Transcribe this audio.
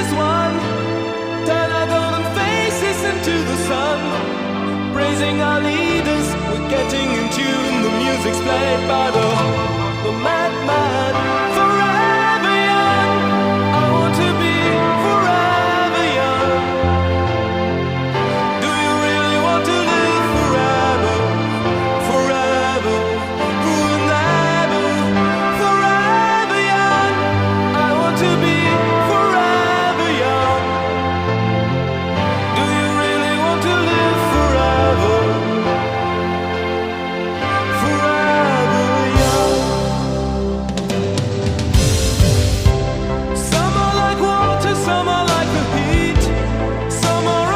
as one. Turn our golden faces into the sun. Praising our leaders, we're getting in tune. The music's played by the